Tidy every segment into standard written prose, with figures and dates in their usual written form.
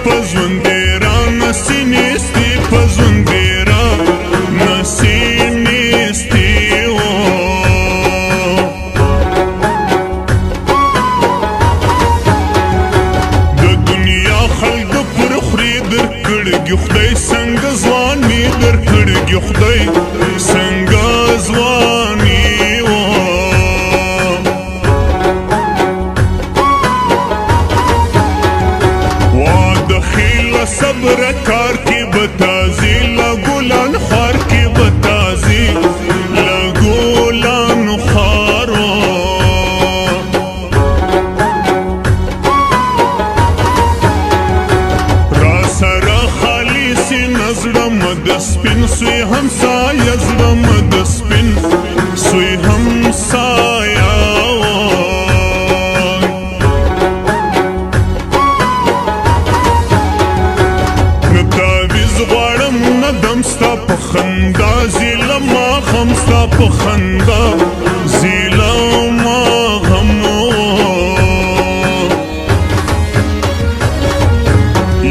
پزوندې را نسی نیستی پزوندې را نسی نیستی د دنیا خلق پر خوري در کړګي خدای څنګه ځواني در کړګي خدای څنګه ځواني صبر کار کی بتازی لگولان خار کی بتازی لگولان خارو را سر خالی سی نزرم دسپین سوی همسایه زرم دسپین سوی همسایه ستا په خندا زیله ما غم ستا په خندا زیله ما غم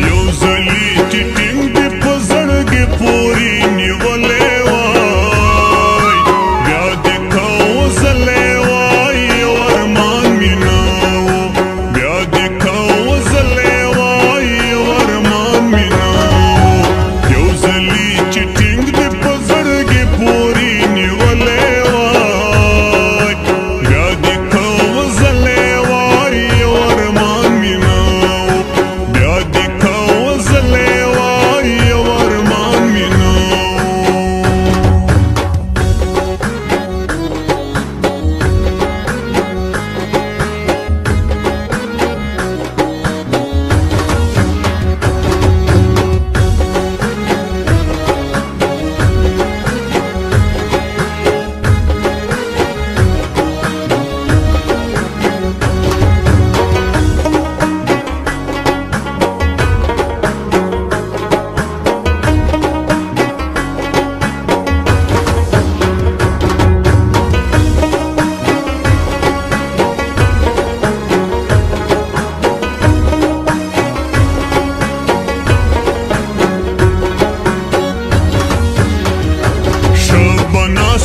یو ځلي چې ټینګ دې په زړګې پورې نیولی وای بیا دې که وځلی وای یو ارمان مې نه و بیا دې که وځلی وای یو ارمان مې نه و یو ځلي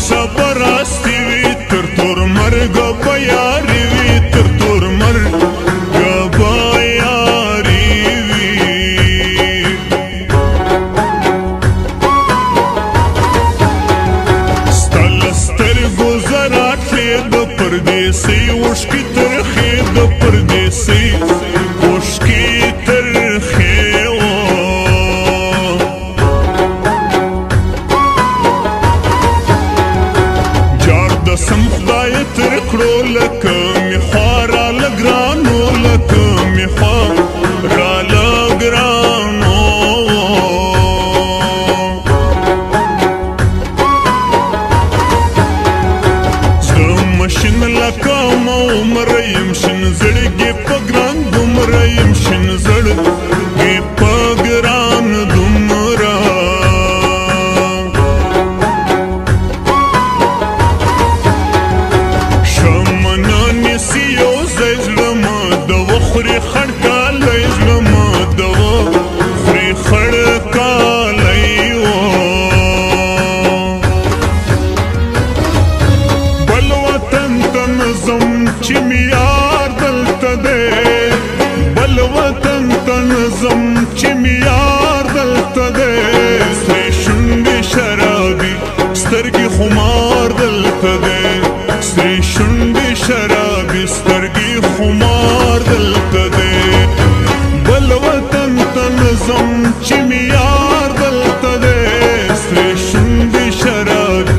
صبر استی وی تر تور مرګ به یاري وي تر تور مرګ به یاري وي ستا له سترګو زراتلې د پردیسۍ اوښکې ترخې د پردیسۍ اوښکې ترخې سم خدای تر کړو لکه می خوا را لګرانو لکه می خوا را لګرانو زه مشین لکه عمر یم شین زړګي په ګران دومره یم شین زړګي په ګران دومره خوري خړ کالی زړه دوا خوري خړ کالی بل وطن ته نظم چې مې یار دلته دی بل وطن ته نظم چې مې یار دلته دی سرې شونډې شرابي سترګې خمار دلته دی سرې شونډې شرابي سترګې خمار دلته دی بل وطن ته نظم چې مې یار دلته دی سرې شونډې شرابي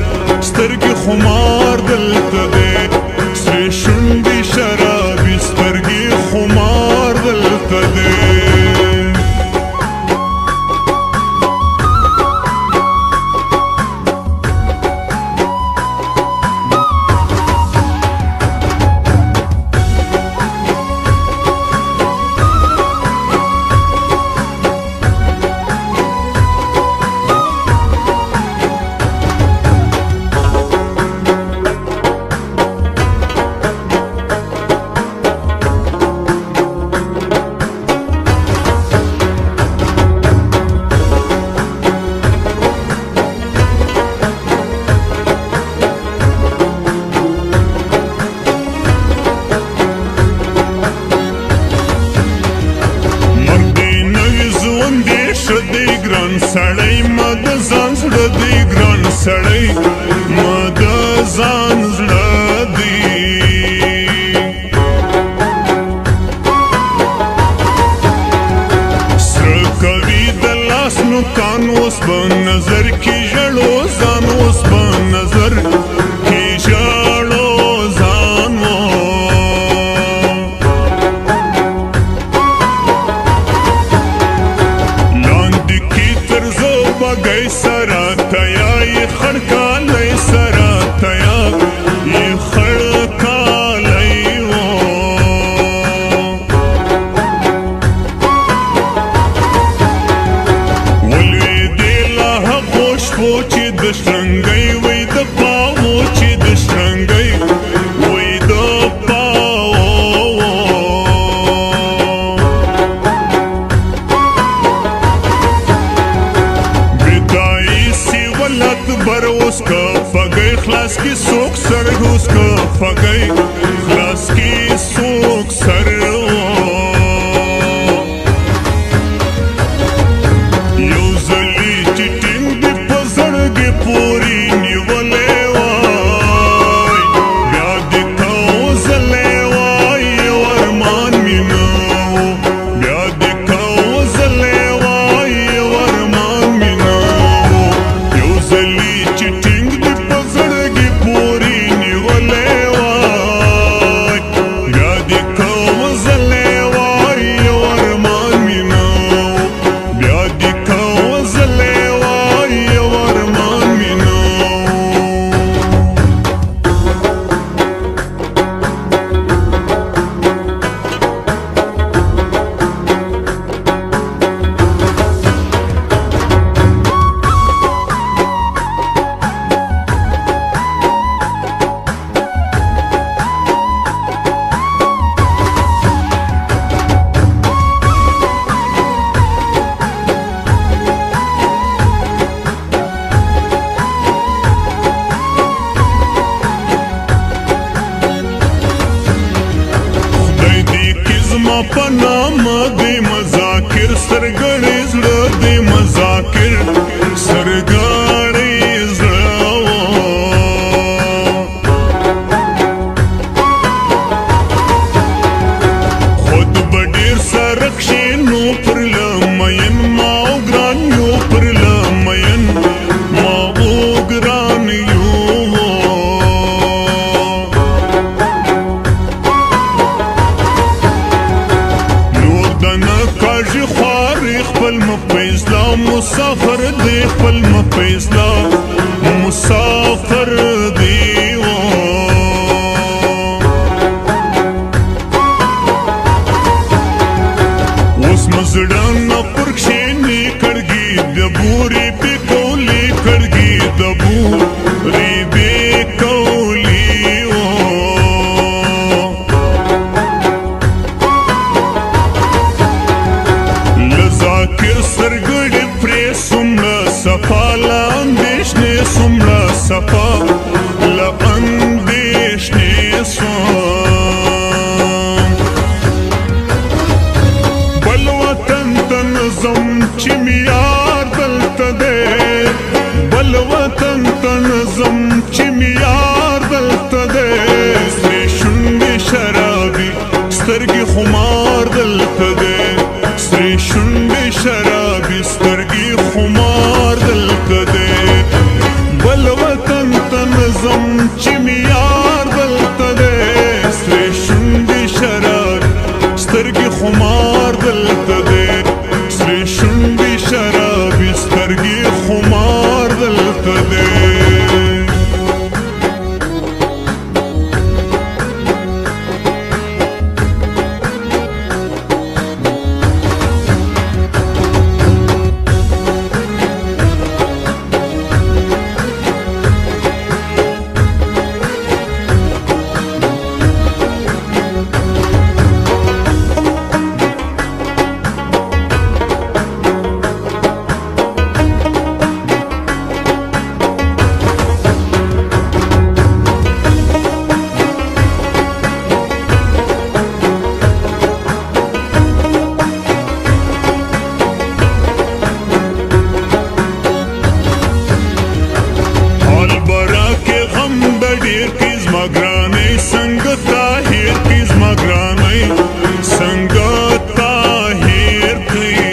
سترګې خمار دلته دی سرې شونډې شرابي سترګې خمار دلته دی سړی مد ځان زړه دی سره کوي د لاس نوکان اوس په نظر کې ژړو ځان اوس په نظر کې ژړو ځان لاندې کې تر زه بګۍ سره تیا یې خړکالی سره تیا یې خړکالی ولوېدې لا هغو شپو چې د شرنګۍ وی د پاوو چې د شرنګۍ وی د پاوو بدایي سی ولت بر اوس که پګۍ خلاص کی څوک سر اوس که پګۍ خلاص کی څوک سر یو ځلې چې ټینګ دې په زړګي پورې نیولې وای بیا دې کوزلې وای یو ارمان مې نه و بیا دې کوزلې وای یو ارمان مې نه و یو ځلې چې ټینګ دې په زړګي پورې نیولې وای بیا دې کوزلې وای یو ارمان مې نه و بیا دې کوزلې وای یو ارمان مې نه و خدای دې کې زما په نامه دې مذاکر سرګړی زړه دې مذاکر سرګړی زړه خود به ډېر سره کښېنو پر لمین ما او ګران یو پر لمین ما او ګران یو نور د نه کاږي خوارې خپل مه پیزلا مسافر دی خپل مه پیزلا مسافر دی اوس مزړه نه پر کښېني کړګي د بورې پې کولې کړګي د بورې پې کولې ذاکر سرګړې پرې څومره صفا له اندېښنې څومره صفا له اندېښنې سوم بل وطن ته نه ځم چې مې یار دلته دی بل وطن ته نه ځم چې مې یار دلته دی سرې شونډې شرابي سترګې خمار دلته دی سرې شونډې شرابي سترګې خمار دلته دی بل وطن ته نه ځم چې مې یار دلته دی سرې شونډې شرابي سترګې خمار دلته دی سرې شونډې شرابي سترګې خمار دلته دی څنګه تا هېر کړي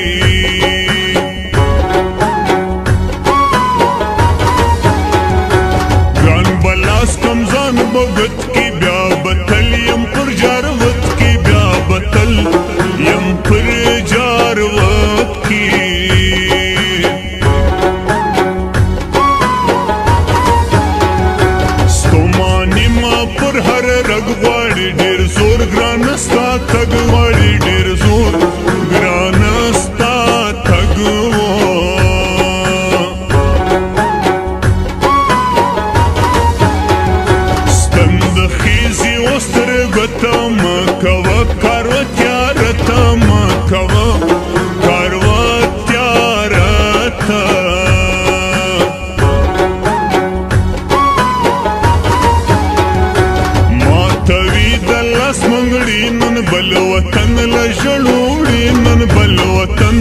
ګران بلاس کم ځان بغت کې بیا بتل یم پر جاروت کې بیا بتل یم پر جاروت کې پر هر رګ غواړي ډېر زور ګران ستا تګ غواړي ډېر زور ګران ستا تګ ستند خیزي وسترګو ته مه کوه کارو تیاره ته مه کوه کارو تیاره ته نن بل وطن لژړوړي نن بل وطن